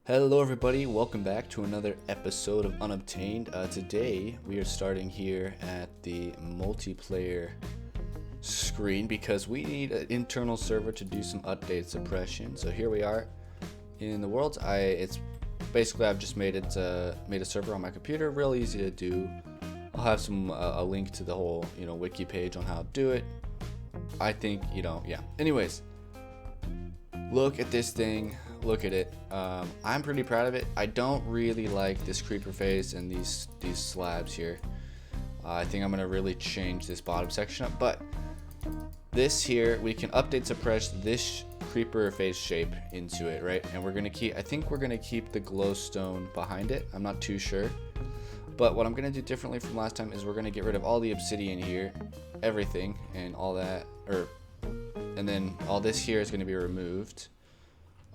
Hello everybody, welcome back to another episode of Unobtained. Today we are starting here at the multiplayer screen because we need an internal server to do some update suppression. So here we are in the world. It's basically I've just made a server on my computer, real easy to do. I'll have a link to the whole wiki page on how to do it. I think yeah. Anyways, look at this thing. Look at it. I'm pretty proud of it. I don't really like this creeper face and these slabs here. I think I'm gonna really change this bottom section up, but this here we can update suppress this creeper face shape into it, right? And I think we're gonna keep the glowstone behind it. I'm not too sure, but what I'm gonna do differently from last time is we're gonna get rid of all the obsidian here, everything and all that, and then all this here is gonna be removed.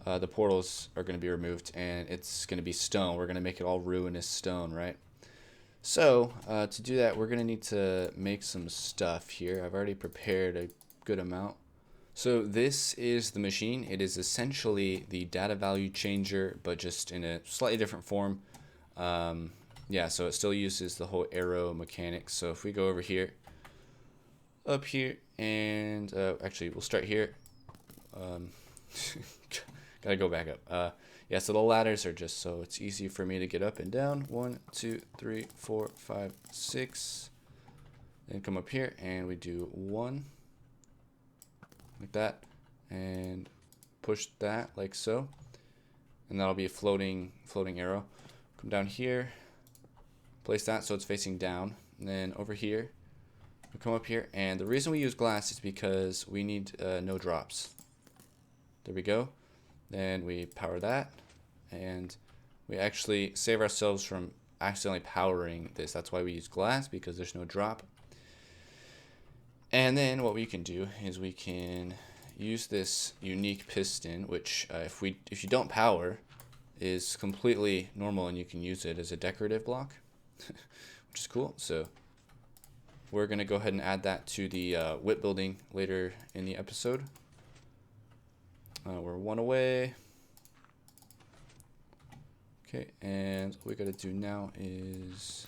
The portals are going to be removed and it's going to be stone. We're going to make it all ruinous stone, right? So to do that, we're going to need to make some stuff here. I've already prepared a good amount. So this is the machine. It is essentially the data value changer, but just in a slightly different form. Yeah, so it still uses the whole arrow mechanics. So if we go over here, up here, and actually we'll start here. Gotta go back up. Yeah, so the ladders are just so it's easy for me to get up and down. 1, 2, 3, 4, 5, 6. Then come up here and we do 1 like that, and push that like so, and that'll be a floating arrow. Come down here, place that so it's facing down, and then over here, we come up here, and the reason we use glass is because we need no drops. There we go. Then we power that, and we actually save ourselves from accidentally powering this. That's why we use glass, because there's no drop. And then what we can do is we can use this unique piston, which if you don't power, is completely normal, and you can use it as a decorative block, which is cool. So we're gonna go ahead and add that to the whip building later in the episode. We're 1 away. Okay, and what we gotta do now is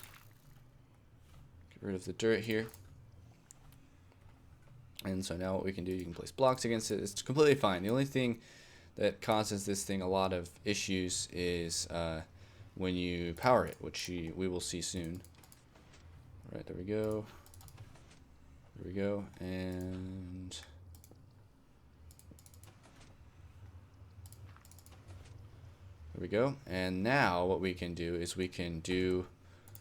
get rid of the dirt here. And so now what we can do, you can place blocks against it. It's completely fine. The only thing that causes this thing a lot of issues is when you power it, which we will see soon. All right, there we go. There we go, and there we go. And now what we can do is we can do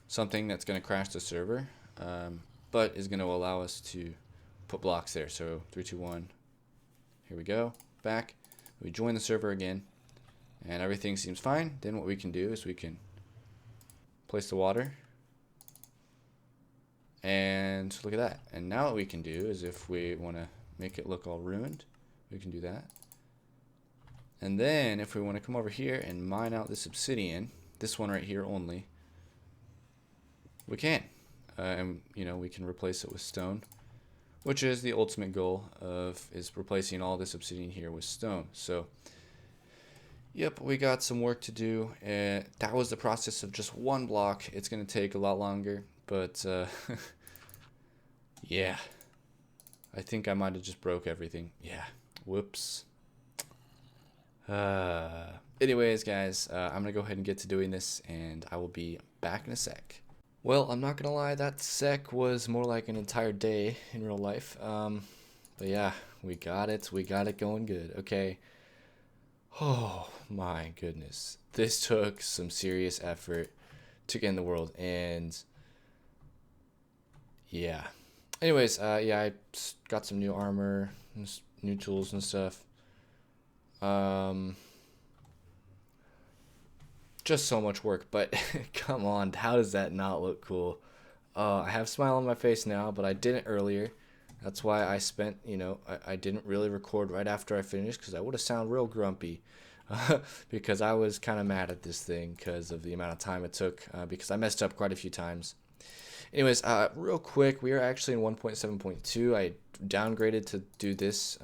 something that's going to crash the server, but is going to allow us to put blocks there. So 3, 2, 1. Here we go. Back. We join the server again, and everything seems fine. Then what we can do is we can place the water, and look at that. And now what we can do is if we want to make it look all ruined, we can do that. And then if we want to come over here and mine out this obsidian, this one right here only, we can. And we can replace it with stone, which is the ultimate goal is replacing all this obsidian here with stone. So yep, we got some work to do. That was the process of just 1 block. It's going to take a lot longer, but yeah, I think I might have just broke everything. Yeah, whoops. Anyways, guys, I'm gonna go ahead and get to doing this, and I will be back in a sec. Well, I'm not gonna lie, that sec was more like an entire day in real life. But yeah, we got it going good. Okay. Oh my goodness, this took some serious effort to get in the world, and yeah. Anyways, yeah, I got some new armor, new tools and stuff. Just so much work, but come on, how does that not look cool? I have a smile on my face now, but I didn't earlier. That's why I spent, I didn't really record right after I finished, because I would have sounded real grumpy. Because I was kind of mad at this thing because of the amount of time it took, because I messed up quite a few times. Anyways, real quick, we are actually in 1.7.2. I downgraded to do this,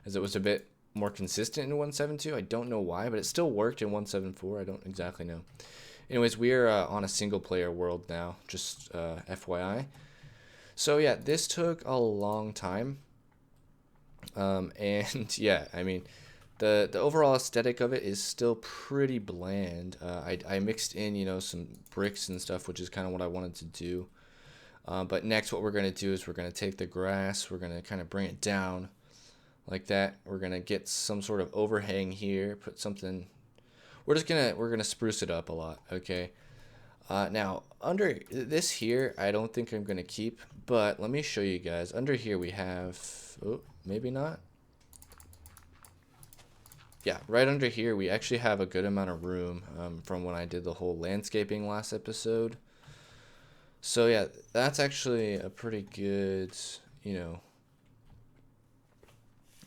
as it was a bit more consistent in 1.7.2. I don't know why, but it still worked in 1.7.4. I don't exactly know. Anyways, we are on a single player world now, just FYI. So yeah, this took a long time. And yeah, I mean, the overall aesthetic of it is still pretty bland. I mixed in, you know, some bricks and stuff, which is kind of what I wanted to do. But next what we're going to do is we're going to take the grass, we're going to kind of bring it down like that. We're going to get some sort of overhang here, put something. We're going to spruce it up a lot, okay? Now, under this here, I don't think I'm going to keep, but let me show you guys. Under here we have, oh, maybe not. Yeah, right under here we actually have a good amount of room from when I did the whole landscaping last episode. So yeah, that's actually a pretty good, you know,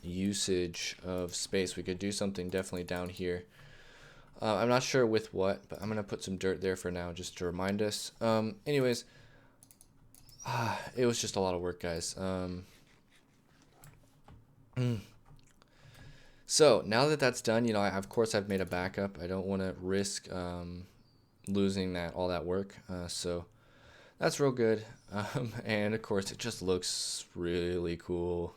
usage of space. We could do something definitely down here. I'm not sure with what, but I'm going to put some dirt there for now just to remind us. Anyways, it was just a lot of work, guys. So now that that's done, you know, of course I've made a backup. I don't want to risk losing all that work. So that's real good. And of course it just looks really cool.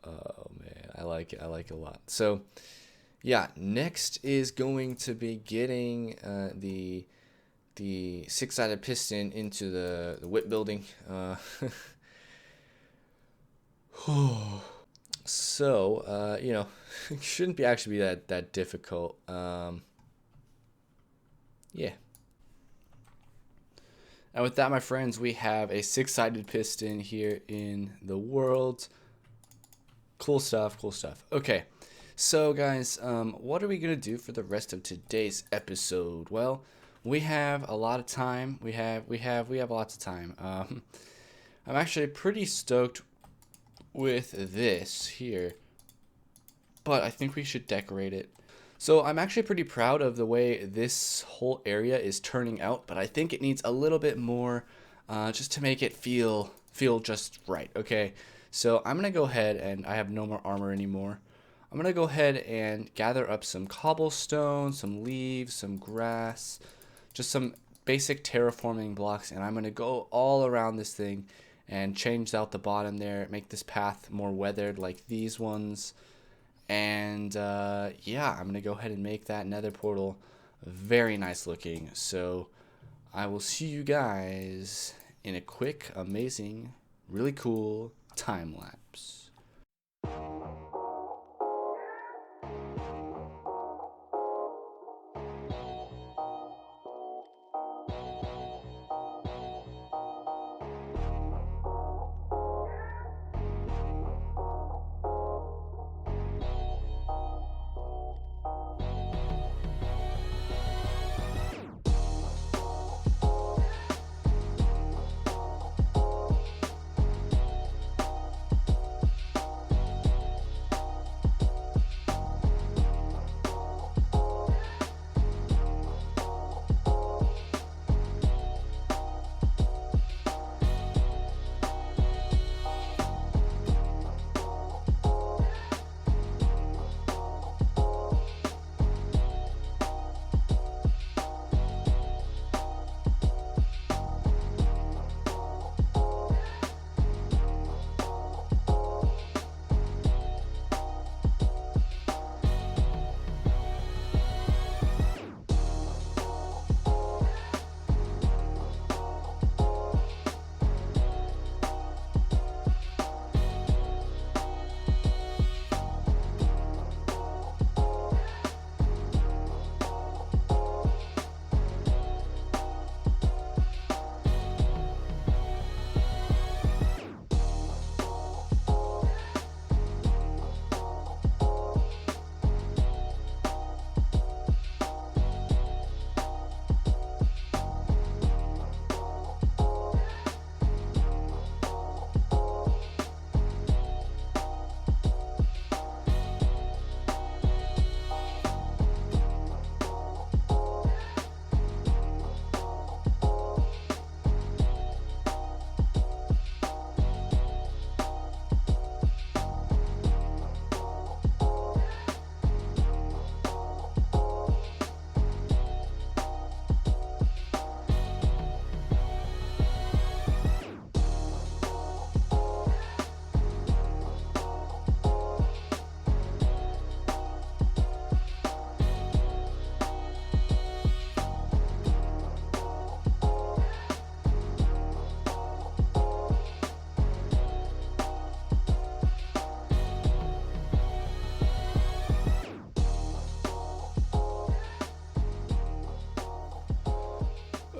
Oh man, I like it. I like it a lot. So yeah, next is going to be getting the 6-sided piston into the whip building. So you know, it shouldn't be actually be that difficult. Yeah. And with that, my friends, we have a 6-sided piston here in the world. Cool stuff, cool stuff. Okay, so guys, what are we gonna do for the rest of today's episode? Well, we have a lot of time. We have lots of time. I'm actually pretty stoked with this here, but I think we should decorate it. So I'm actually pretty proud of the way this whole area is turning out, but I think it needs a little bit more just to make it feel just right. Okay, so I'm gonna go ahead, and I have no more armor anymore. I'm gonna go ahead and gather up some cobblestone, some leaves, some grass, just some basic terraforming blocks, and I'm gonna go all around this thing and change out the bottom there, make this path more weathered like these ones. And yeah, I'm gonna go ahead and make that nether portal very nice looking. So I will see you guys in a quick, amazing, really cool time lapse.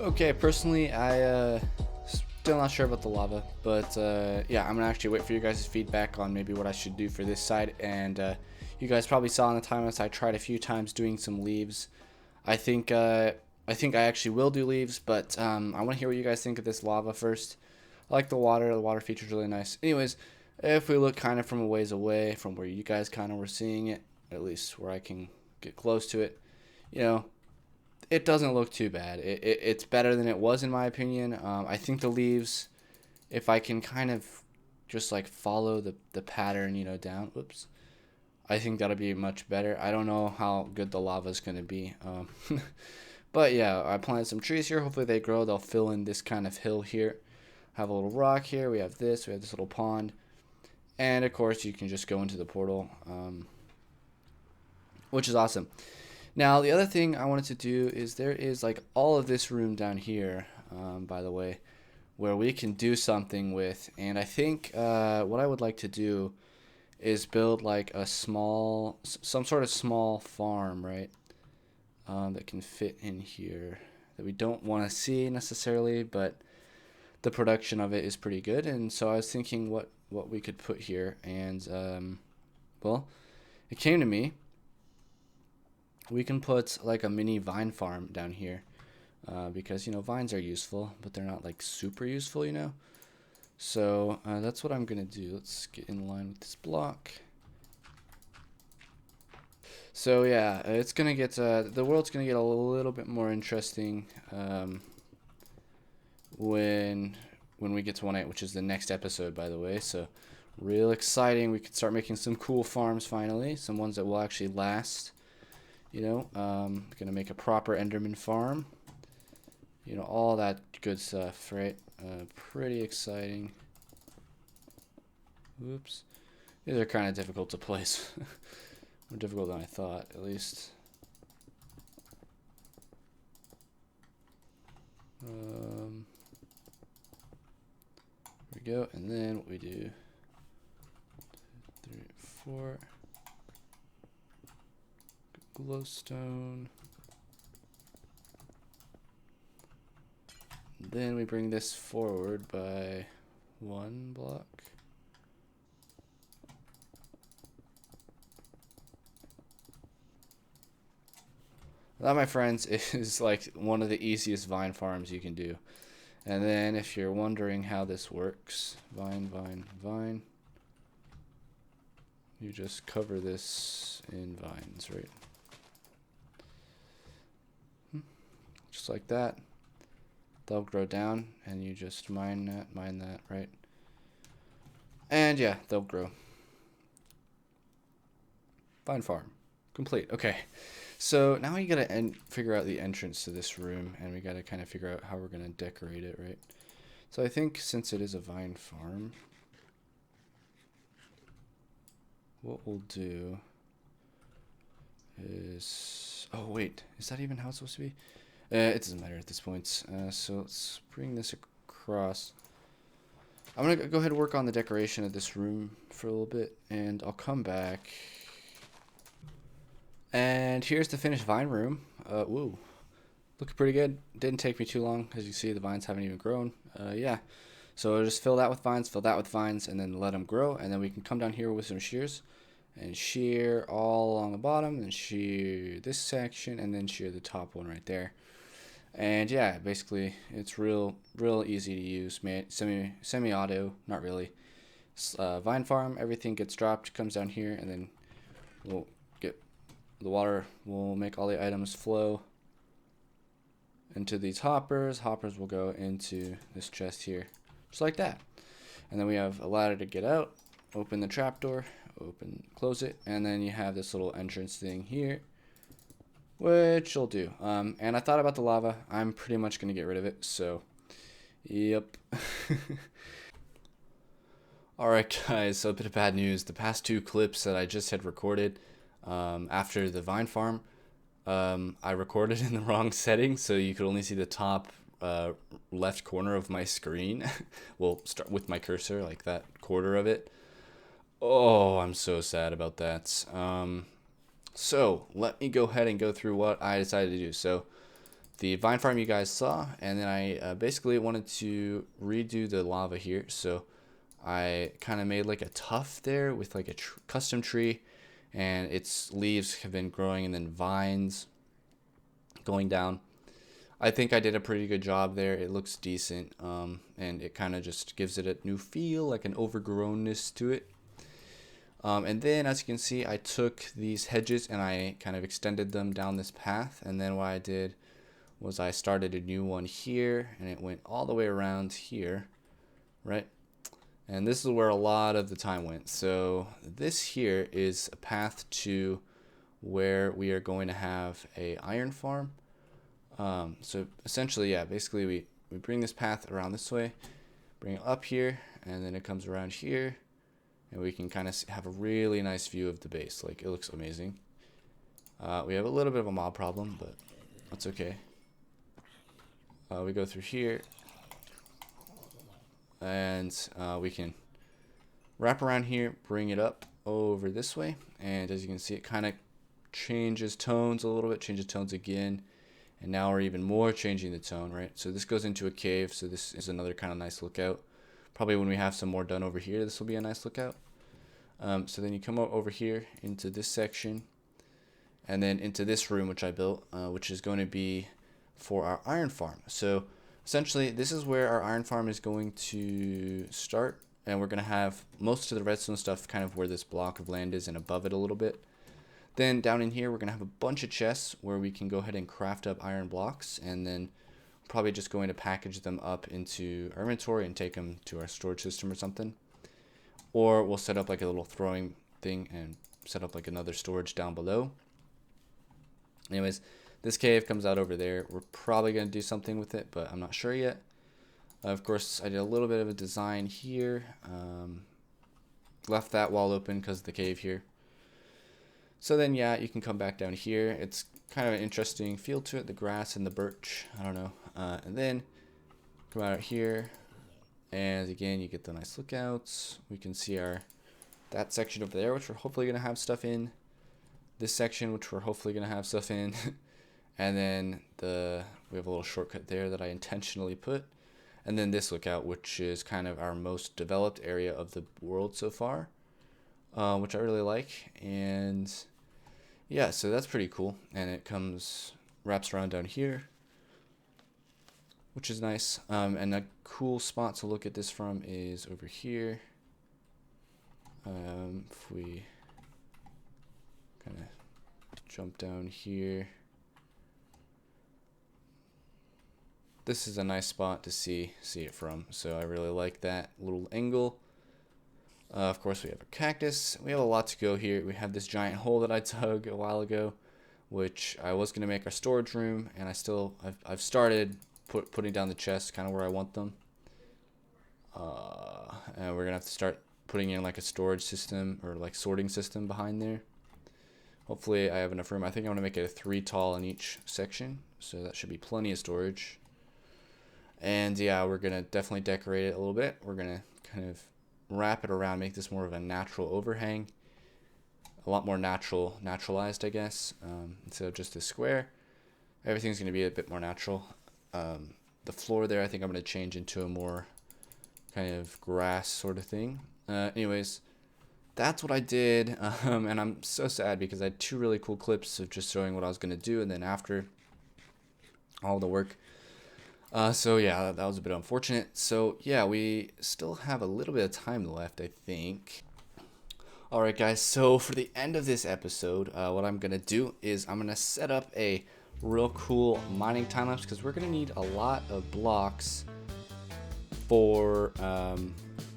Okay, personally, I still not sure about the lava, but yeah, I'm gonna actually wait for you guys' feedback on maybe what I should do for this side. And you guys probably saw in the timelapse I tried a few times doing some leaves. I think I actually will do leaves, but I want to hear what you guys think of this lava first. I like the water. The water feature is really nice. Anyways, if we look kind of from a ways away from where you guys kind of were seeing it, at least where I can get close to it, you know, it doesn't look too bad. It's better than it was in my opinion. I think the leaves, if I can kind of just like follow the pattern, you know, down. Whoops. I think that'll be much better. I don't know how good the lava is going to be. But yeah, I planted some trees here. Hopefully they grow. They'll fill in this kind of hill here. Have a little rock here. We have this. We have this little pond. And of course, you can just go into the portal, which is awesome. Now, the other thing I wanted to do is there is like all of this room down here, by the way, where we can do something with. And I think what I would like to do is build like a small, some sort of small farm, right? That can fit in here, that we don't want to see necessarily, but the production of it is pretty good. And so I was thinking what we could put here, and well, it came to me. We can put like a mini vine farm down here, because, you know, vines are useful, but they're not like super useful, you know. So that's what I'm gonna do. Let's get in line with this block. So yeah, it's gonna get the world's gonna get a little bit more interesting when we get to 1.8, which is the next episode, by the way. So real exciting. We could start making some cool farms finally, some ones that will actually last. You know, gonna make a proper Enderman farm. You know, all that good stuff, right? Pretty exciting. Oops. These are kind of difficult to place. More difficult than I thought, at least. There we go. And then what we do, 2, 3, 4. Glowstone. Then we bring this forward by 1 block. That, my friends, is like one of the easiest vine farms you can do. And then if you're wondering how this works, vine, vine, vine, you just cover this in vines, right? Just like that. They'll grow down, and you just mine that, right? And yeah, they'll grow. Vine farm complete. Okay, so now we gotta figure out the entrance to this room, and we gotta kind of figure out how we're gonna decorate it, right? So I think since it is a vine farm, what we'll do is, oh wait, is that even how it's supposed to be? It doesn't matter at this point. So let's bring this across. I'm gonna go ahead and work on the decoration of this room for a little bit, and I'll come back. And here's the finished vine room. Woo, looking pretty good. Didn't take me too long. As you see, the vines haven't even grown. Yeah, so I'll just fill that with vines, and then let them grow. And then we can come down here with some shears and shear all along the bottom, and shear this section, and then shear the top one right there. And yeah, basically it's real easy to use, semi-auto, not really. Vine farm, everything gets dropped, comes down here, and then we'll get the water, will make all the items flow into these hoppers. Hoppers will go into this chest here, just like that. And then we have a ladder to get out, open the trapdoor, close it, and then you have this little entrance thing here, which will do. And I thought about the lava. I'm pretty much going to get rid of it, so yep. Alright guys, so a bit of bad news. The past 2 clips that I just had recorded after the vine farm, I recorded in the wrong setting, so you could only see the top left corner of my screen. We'll start with my cursor, like that quarter of it. Oh, I'm so sad about that. So let me go ahead and go through what I decided to do. So the vine farm you guys saw, and then I basically wanted to redo the lava here. So I kind of made like a tuft there with like a custom tree, and its leaves have been growing and then vines going down. I think I did a pretty good job there. It looks decent, and it kind of just gives it a new feel, like an overgrownness to it. And then, as you can see, I took these hedges and I kind of extended them down this path. And then what I did was I started a new one here, and it went all the way around here, right? And this is where a lot of the time went. So this here is a path to where we are going to have a iron farm. So essentially, yeah, basically we bring this path around this way, bring it up here, and then it comes around here, and we can kind of have a really nice view of the base. Like, it looks amazing. We have a little bit of a mob problem, but that's okay. We go through here, and we can wrap around here, bring it up over this way, and as you can see, it kind of changes tones a little bit, changes tones again. And now we're even more changing the tone, right? So this goes into a cave, so this is another kind of nice lookout. Probably when we have some more done over here, this will be a nice lookout. So then you come over here into this section, and then into this room which I built, which is going to be for our iron farm. So essentially, this is where our iron farm is going to start, and we're going to have most of the redstone stuff kind of where this block of land is and above it a little bit. Then down in here, we're going to have a bunch of chests where we can go ahead and craft up iron blocks, and then probably just going to package them up into our inventory and take them to our storage system or something. Or we'll set up like a little throwing thing and set up like another storage down below. Anyways, this cave comes out over there. We're probably going to do something with it, but I'm not sure yet. Of course, I did a little bit of a design here. Left that wall open because of the cave here. So then, yeah, you can come back down here. It's kind of an interesting feel to it, the grass and the birch. I don't know. And then come out here, and again, you get the nice lookouts. We can see that section over there, which we're hopefully going to have stuff in. This section, which we're hopefully going to have stuff in. And then we have a little shortcut there that I intentionally put. And then this lookout, which is kind of our most developed area of the world so far, which I really like. And yeah, so that's pretty cool. And it wraps around down here, which is nice. And a cool spot to look at this from is over here. If we kind of jump down here, this is a nice spot to see it from. So I really like that little angle. Of course, we have a cactus. We have a lot to go here. We have this giant hole that I dug a while ago, which I was going to make our storage room, and I've started putting down the chests kind of where I want them. And we're going to have to start putting in like a storage system or like sorting system behind there. Hopefully I have enough room. I think I'm going to make it a 3 tall in each section, so that should be plenty of storage. And yeah, we're going to definitely decorate it a little bit. We're going to kind of wrap it around, make this more of a natural overhang, a lot more naturalized, I guess, instead of just a square. Everything's going to be a bit more natural. The floor there, I think I'm going to change into a more kind of grass sort of thing. Anyways, that's what I did, and I'm so sad because I had 2 really cool clips of just showing what I was going to do, and then after all the work. So yeah, that was a bit unfortunate. So yeah, we still have a little bit of time left, I think. Alright guys, so for the end of this episode, what I'm going to do is I'm going to set up a real cool mining time-lapse, because we're going to need a lot of blocks for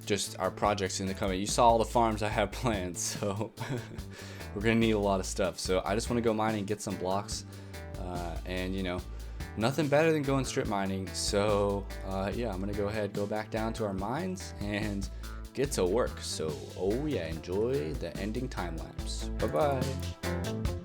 just our projects in the coming. You saw all the farms I have planned, so we're going to need a lot of stuff. So I just want to go mining and get some blocks, and you know, nothing better than going strip mining. So yeah, I'm gonna go back down to our mines and get to work. So oh yeah, enjoy the ending time lapse. Bye bye.